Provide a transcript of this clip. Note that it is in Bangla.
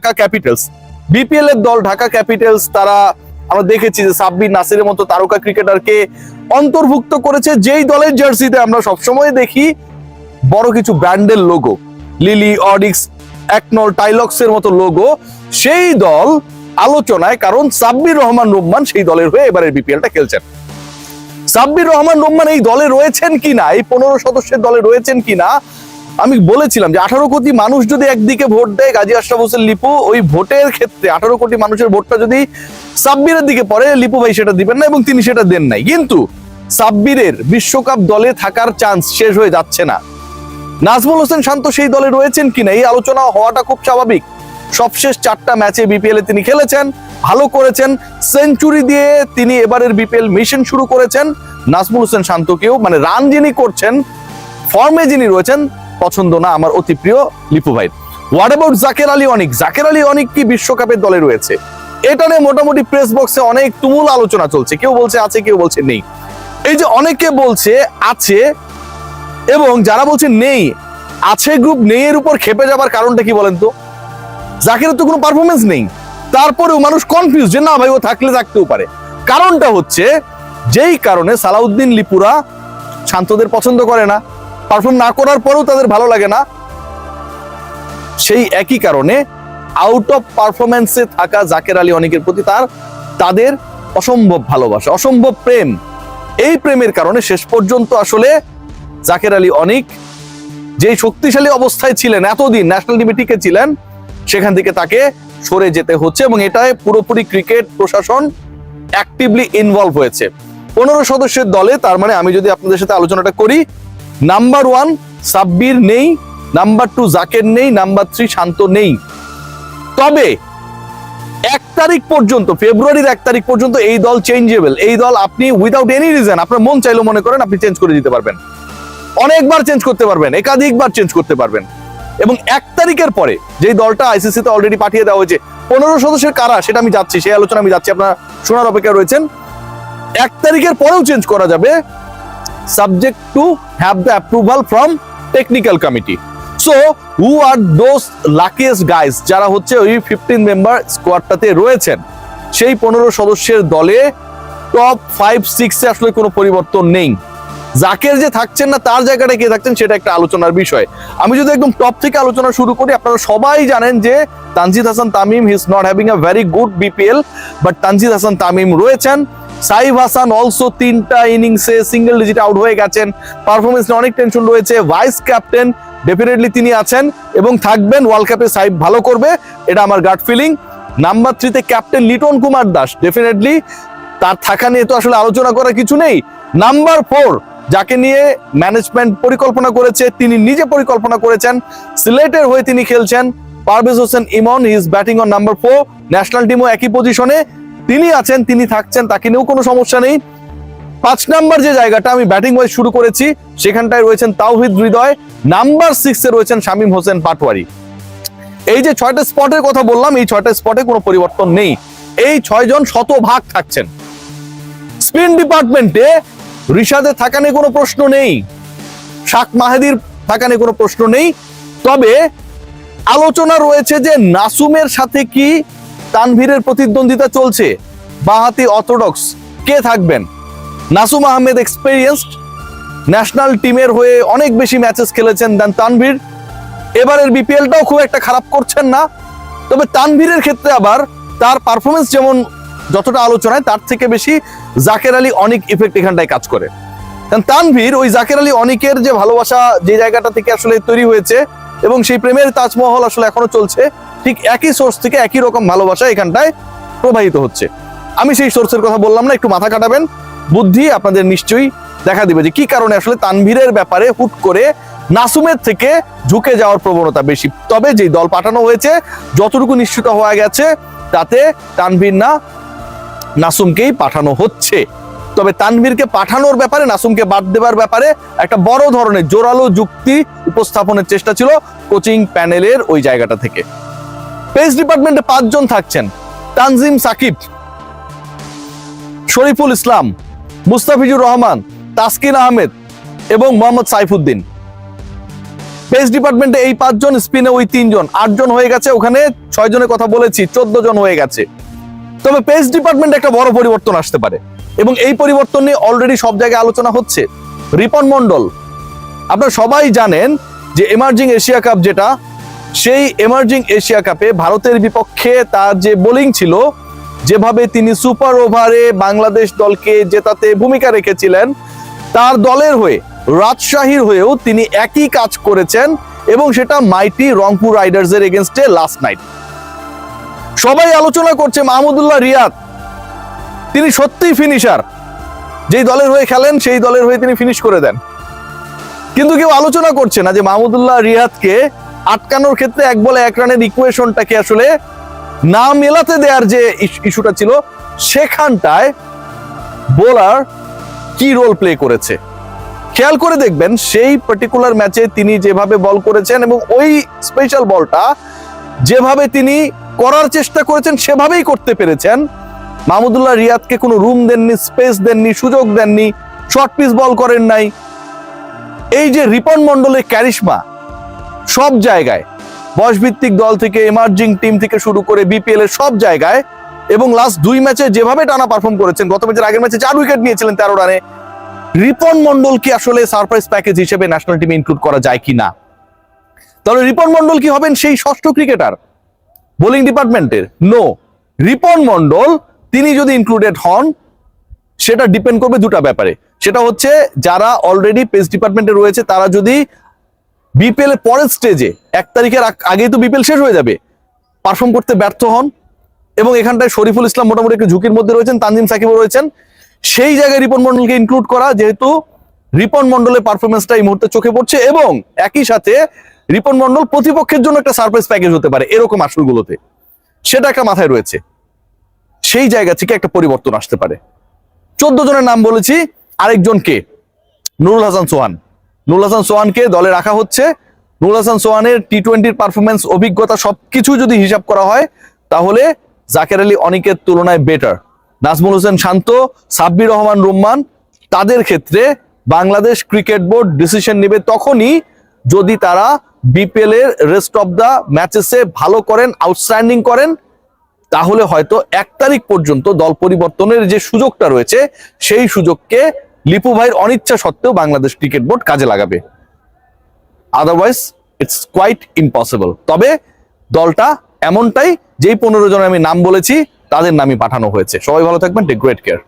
ঢাকা ক্যাপিটালস। বিপিএল এর দল ঢাকা ক্যাপিটালস, তারা আমরা দেখেছি যে সাব্বির নাসিরের মতো তারকা ক্রিকেটারকে অন্তর্ভুক্ত করেছে, যেই দলের জার্সিতে আমরা সবসময় দেখি বড় কিছু ব্র্যান্ডের লোগো, লিলি, অডিক্স, একনল, টাইলক্স এর মতো লোগো। সেই দল আলোচনায়, কারণ সাব্বির রহমান রোম্মান সেই দলের হয়ে এবারের বিপিএলটা খেলছেন। সাব্বির রহমান রোম্মান এই দলে রয়েছেন কিনা, এই 15 সদস্যের দলে রয়েছেন কিনা, আমি বলেছিলাম যে 18 কোটি মানুষ যদি একদিকে ভোট দেয় গাজী আশরাফ হোসেন লিপু, ওই ভোটের ক্ষেত্রে 18 কোটি মানুষের ভোটটা যদি সাব্বিরের দিকে পড়ে, লিপু ভাই সেটা দিবেন না এবং তিনি সেটা দেন নাই। কিন্তু সাব্বিরের বিশ্বকাপ দলে থাকার চান্স শেষ হয়ে যাচ্ছে না। নাজমুল হোসেন শান্ত সেই দলে রয়েছেন কিনা, এই আলোচনা হওয়াটা খুব স্বাভাবিক। সবশেষ 4টা ম্যাচে বিপিএল এ তিনি খেলেছেন, ভালো করেছেন, সেঞ্চুরি দিয়ে তিনি এবারের বিপিএল মিশন শুরু করেছেন। নাজমুল হোসেন শান্তকেও, মানে রান যিনি করছেন, ফর্মে যিনি রয়েছেন, পছন্দ না আমার অতি প্রিয় লিপু ভাই। হোয়াট অ্যাবাউট জাকের আলী অনিক? জাকের আলী অনিক কি বিশ্বকাপের দলে রয়েছে? এটা নিয়ে মোটামুটি প্রেস বক্সে অনেক তুমুল আলোচনা চলছে, কেউ বলছে আছে, কেউ বলছে নেই। এই যে অনেকে বলছে আছে এবং যারা বলছে নেই, আছে গ্রুপ নেই এর উপর খেপে যাবার কারণটা কি বলেন তো? জাকেরের তো কোনো পারফরমেন্স নেই, তারপরেও মানুষ কনফিউজ যে না ভাই ও থাকলে থাকতেও পারে। কারণটা হচ্ছে যেই কারণে সালাউদ্দিন লিপুরা শান্তদের পছন্দ করে না, পারফর্ম না করার পরেও তাদের ভালো লাগে না, সেই একই কারণে আউট অফ পারফরমেন্সে থাকা জাকের আলী অনিকের প্রতি তাদের অসম্ভব ভালোবাসা, অসম্ভব প্রেম। এই প্রেমের কারণে শেষ পর্যন্ত আসলে জাকের আলী অনিক যেই শক্তিশালী অবস্থায় ছিলেন, এতদিন ন্যাশনাল টিমে টিকে ছিলেন, সেখান থেকে তাকে সরে যেতে হচ্ছে এবং এটাই পুরোপুরি ক্রিকেট প্রশাসন অ্যাক্টিভলি ইনভলভ হয়েছে। 15 সদস্যের দলে, তার মানে আমি যদি আপনাদের সাথে আলোচনাটা করি, নাম্বার 1 সাব্বির নেই, নাম্বার 2 জাকের নেই, নাম্বার 3 শান্ত নেই। তবে 1 তারিখ পর্যন্ত, ফেব্রুয়ারির 1 তারিখ পর্যন্ত এই দল চেঞ্জেবল। এই দল আপনি উইদাউট এনি রিজন, আপনার মন চাইলো মনে করেন আপনি চেঞ্জ করে দিতে পারবেন, অনেকবার চেঞ্জ করতে পারবেন, একাধিকবার চেঞ্জ করতে পারবেন। এবং 1 তারিখের পরে যেই দলটা আইসিসি তে অলরেডি পাঠিয়ে দেওয়া হয়েছে, 15 সদস্যের কারা সেটা আমি যাচ্ছি, সেই আলোচনা আমি যাচ্ছি, আপনারা শোনার অপেক্ষায় রয়েছেন। 1 তারিখের পরেও চেঞ্জ করা যাবে, subject to have the approval from technical committee. So who are those luckiest guys, যারা হচ্ছে ওই 15 মেম্বার স্কোয়াডটাতে রয়েছেন, সেই 15 সদস্যের দলে টপ 5-6 এ আসলে কোনো পরিবর্তন নেই। জাকের যে থাকছেন না, তার জায়গাটা কে থাকছেন সেটা একটা আলোচনার বিষয়। আমি যদি একদম টপ থেকে আলোচনা শুরু করি, আপনারা সবাই জানেন যে Tanzid Hasan Tamim, he is not having a very good BPL, but Tanzid Hasan Tamim রয়েছেন। সাইফ হাসান অলসো 3টা ইনিংসে সিঙ্গেল ডিজিট আউট হয়ে গেছেন, পারফরমেন্স নিয়ে অনেক টেনশন রয়েছে। ভাইস ক্যাপ্টেন ডেফিনেটলি তিনি আছেন এবং থাকবেন, ওয়ার্ল্ড কাপে সাইফ ভালো করবে, এটা আমার গাট ফিলিং। নাম্বার 3 তে ক্যাপ্টেন লিটন কুমার দাস, ডেফিনেটলি তার থাকা নিয়ে তো আসলে আলোচনা করার কিছু নেই। নাম্বার 4 যাকে নিয়ে ম্যানেজমেন্ট পরিকল্পনা করেছে, তিনি নিজে পরিকল্পনা করেছেন, সিলেটের হয়ে তিনি খেলছেন, Parvez Hossain Emon, he is batting on number 4। National টিমও একই পজিশনে তিনি আছেন, তিনি থাকছেন, তাকে নিয়েও কোনো সমস্যা নেই। 5 নাম্বার যে জায়গাটা আমি ব্যাটিং ওয়াইজ শুরু করেছি, সেখানটায় রয়েছেন তাওহিদ হৃদয়, নাম্বার 6 এ রয়েছেন শামীম হোসেন পাটোয়ারি। এই যে 6টা স্পটের কথা বললাম, এই 6টা স্পটে কোনো পরিবর্তন নেই, এই 6 জন শতভাগ থাকছেন। স্পিন ডিপার্টমেন্টে রিশাদের থাকা নিয়ে কোনো প্রশ্ন নেই, শাক মাহেদির থাকা নিয়ে কোনো প্রশ্ন নেই। তবে আলোচনা রয়েছে যে নাসুমের সাথে কি তানভীরের প্রতিদ্বন্দ্বিতা চলছে, বাঁহাতি অর্থোডক্স কে থাকবেন। নাসুম আহমেদ এক্সপেরিয়েন্সড, ন্যাশনাল টিমের হয়ে অনেক বেশি ম্যাচেস খেলেছেন দেন তানভীর, এবারের বিপিএলটাও খুব একটা খারাপ করছেন না। তবে তানভীরের ক্ষেত্রে আবার তার পারফরমেন্স যেমন যতটা আলোচনায়, তার থেকে বেশি জাকের আলী অনিক ইফেক্ট এখানটায় কাজ করে। তানভীর ওই জাকের আলী অনিকের যে ভালোবাসা যে জায়গাটা থেকে আসলে তৈরি হয়েছে এবং সেই প্রেমের তাজমহল আসলে এখনো চলছে, ঠিক একই সোর্স থেকে একই রকম ভালোবাসা এখানটায় প্রবাহিত হচ্ছে। আমি সেই সোর্সের কথা বললাম না, একটু মাথা কাটাবেন, বুদ্ধি আপনাদের নিশ্চয়ই দেখা দিবে যে কি কারণে আসলে তানভীরের ব্যাপারে হুট করে নাসুমের থেকে ঝুঁকে যাওয়ার প্রবণতা বেশি। তবে যে দল পাঠানো হয়েছে, যতটুকু নিশ্চিত হওয়া গেছে, তাতে তানভীর না নাসুমকেই পাঠানো হচ্ছে। তবে তানভীরকে পাঠানোর ব্যাপারে, নাসুমকে বাদ দেবার ব্যাপারে একটা বড় ধরনের জোরালো যুক্তি উপস্থাপনের চেষ্টা ছিল কোচিং প্যানেলের ওই জায়গাটা থেকে। পেস ডিপার্টমেন্টে 5 জন থাকছেন, তানজিম সাকিব, শরীফুল ইসলাম, মুস্তাফিজুর রহমান, তাসকিন আহমেদ এবং মোহাম্মদ সাইফুদ্দিন। পেস ডিপার্টমেন্টে এই 5 জন, স্পিনে ওই 3 জন, 8 জন হয়ে গেছে। ওখানে 6 জনের কথা বলেছি, 14 জন হয়ে গেছে। তবে পেস ডিপার্টমেন্টে একটা বড় পরিবর্তন আসতে পারে এবং এই পরিবর্তন নিয়ে অলরেডি সব জায়গায় আলোচনা হচ্ছে। রিপন মন্ডল, আপনারা সবাই জানেন যে এমার্জিং এশিয়া কাপ যেটা, সেই এমার্জিং এশিয়া কাপে ভারতের বিপক্ষে তার যে বোলিং ছিল, যেভাবে তিনি সুপার ওভারে বাংলাদেশ দলকে জেতাতে ভূমিকা রেখেছিলেন, তার দলের হয়ে রাজশাহীর হয়েও তিনি একই কাজ করেছেন এবং সেটা মাইটি রংপুর রাইডার্সের এগেইনস্টে লাস্ট নাইট। সবাই আলোচনা করছে মাহমুদুল্লাহ রিয়াদ, তিনি সত্যিই ফিনিশার, যেই দলের হয়ে খেলেন সেই দলের হয়ে তিনি ফিনিশ করে দেন। কিন্তু কেউ আলোচনা করছে না যে মাহমুদুল্লাহ রিয়াদকে আটকানোর ক্ষেত্রে 1 বলে 1 রানের ইকুয়েশনটাকে আসলে না মেলাতে দেওয়ার যে ইস্যুটা ছিল, সেখানটায় বোলার কি রোল প্লে করেছে। খেয়াল করে দেখবেন সেই পার্টিকুলার ম্যাচে তিনি যেভাবে বল করেছেন এবং ওই স্পেশাল বলটা যেভাবে তিনি করার চেষ্টা করেছেন সেভাবেই করতে পেরেছেন। মাহমুদুল্লাহ রিয়াদকে কোনো রুম দেননি, স্পেস দেননি, সুযোগ দেননি, শর্ট পিচ বল করেন নাই। এই যে রিপন মন্ডলের ক্যারিশমা সব জায়গায়, বয়সভিত্তিক দল থেকে এমার্জিং টিম থেকে শুরু করে বিপিএল এর সব জায়গায়, এবং লাস্ট 2 ম্যাচে যেভাবে টানা পারফর্ম করেছেন, গত ম্যাচের আগের ম্যাচে 4 উইকেট নিয়েছিলেন 13 রানে। রিপন মন্ডল কি আসলে সারপ্রাইজ প্যাকেজ হিসেবে ন্যাশনাল টিমে ইনক্লুড করা যায় কিনা? তাহলে রিপন মন্ডল কি হবেন সেই ষষ্ঠ ক্রিকেটার বোলিং ডিপার্টমেন্টের? নো। রিপন মন্ডল তিনি যদি ইনক্লুডেড হন, সেটা ডিপেন্ড করবে দুটা ব্যাপারে। সেটা হচ্ছে যারা অলরেডি পেস ডিপার্টমেন্টে রয়েছে তারা যদি বিপিএল এর পরের স্টেজে 1 তারিখের আগেই তো বিপিএল শেষ হয়ে যাবে, পারফর্ম করতে ব্যর্থ হন, এবং এখানটায় শরীফুল ইসলাম মোটামুটি একটু ঝুঁকির মধ্যে রয়েছেন, তানজিম সাকিবও রয়েছেন, সেই জায়গায় রিপন মন্ডলকে ইনক্লুড করা, যেহেতু রিপন মন্ডলের পারফরমেন্সটা এই মুহূর্তে চোখে পড়ছে এবং একই সাথে রিপন মন্ডল প্রতিপক্ষের জন্য একটা সারপ্রাইজ প্যাকেজ হতে পারে এরকম আসরগুলোতে, সেটা একটা মাথায় রয়েছে। সেই জায়গা থেকে একটা পরিবর্তন আসতে পারে। 14 জনের নাম বলেছি, আরেকজন কে? নুরুল হাসান সোহান। নুরুল হাসান সোহানকে দলে রাখা হচ্ছে। নুরুল হাসান সোহানের টি-20 পারফরমেন্স, অভিজ্ঞতা সবকিছু যদি হিসাব করা হয়, তাহলে জাকের আলী অনিকের তুলনায় বেটার। নাজমুল হোসেন শান্ত, সাব্বির রহমান রুম্মান, তাদের ক্ষেত্রে বাংলাদেশ ক্রিকেট বোর্ড ডিসিশন নেবে তখনই যদি তারা বিপিএল এর রেস্ট অফ দা ম্যাচেসে ভালো করেন, আউটস্ট্যান্ডিং করেন, তাহলে হয়তো 1 তারিখ পর্যন্ত দল পরিবর্তনের যে সুযোগটা রয়েছে সেই সুযোগকে লিপু ভাইয়ের অনিচ্ছা সত্ত্বেও বাংলাদেশ ক্রিকেট বোর্ড কাজে লাগাবে। Otherwise it's quite impossible. তবে দলটা এমনটাই, যেই 15 জনের আমি নাম বলেছি তাদের নামই পাঠানো হয়েছে। সবাই ভালো থাকবেন, টেক গ্রেট কেয়ার।